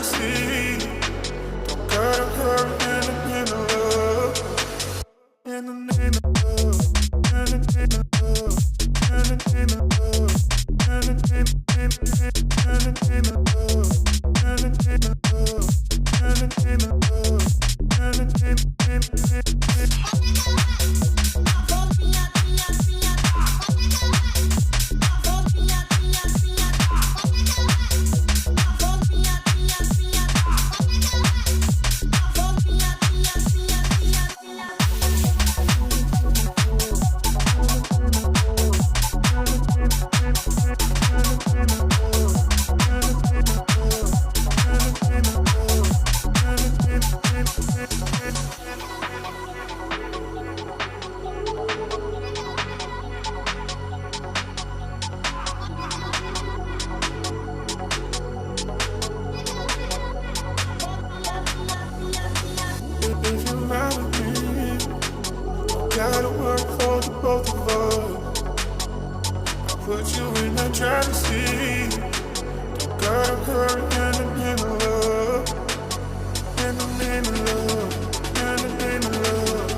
see. Don't gotta hurry in the name of love. In the name of love. In the name of love. In the name of love. In the name of love. In the name of love. In the name of love. In the name of love. In the name gotta work for the both of us. I put you in the driver's seat. Don't gotta hurry in the name of love. In the name of love. In the name of love.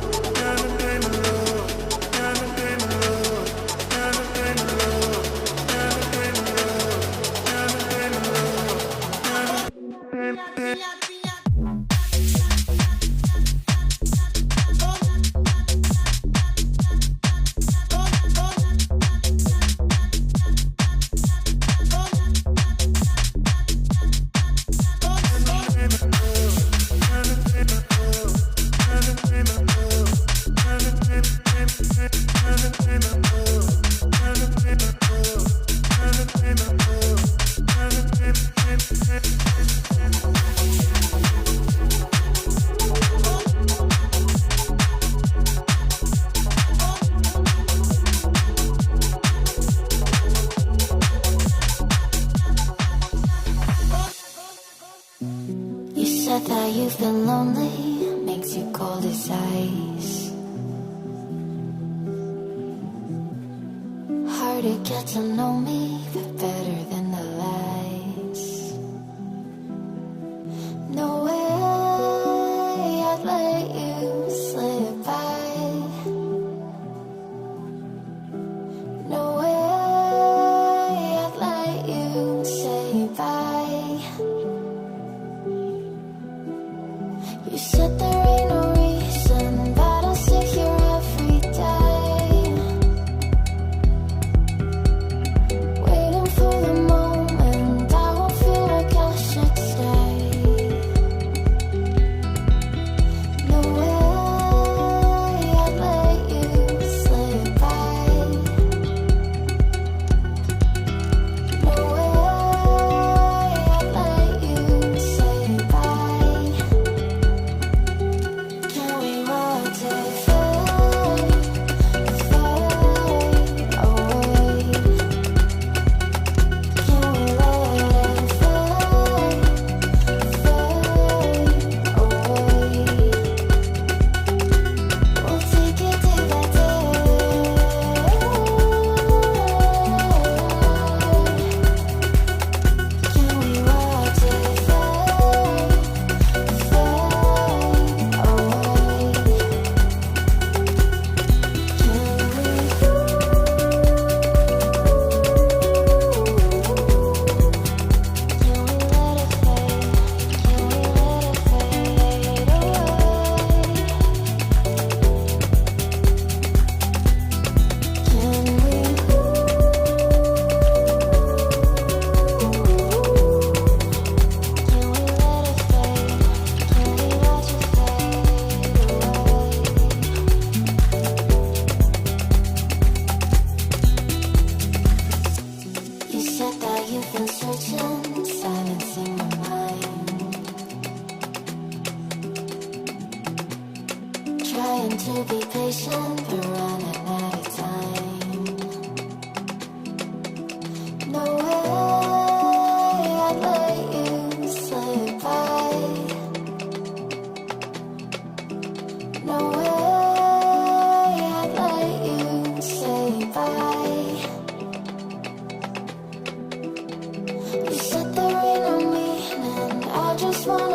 In the name of love. In the name of love. In the name of love. In the name of love. In the name of love. In the name of love. That you've been lonely makes you cold as ice. Hard to get to know me, but better than the lies. No way I'd let you slip by. No way I'd let you say bye. You said there ain't no reason, but I'll sit here every day, waiting for the moment I won't feel like I should stay. No way I'd let you slip by. No way I'd let you say bye. Can we watch it fade, fade away? Can we let it fade, fade away? We'll take it day by day. Can we watch it fade, fade away? You said that you've been searching, silencing your mind, trying to be patient, but running out of time. No way I'd let you slip by. No way I'd let you say bye. You said there ain't no meaning, I'll just just wanna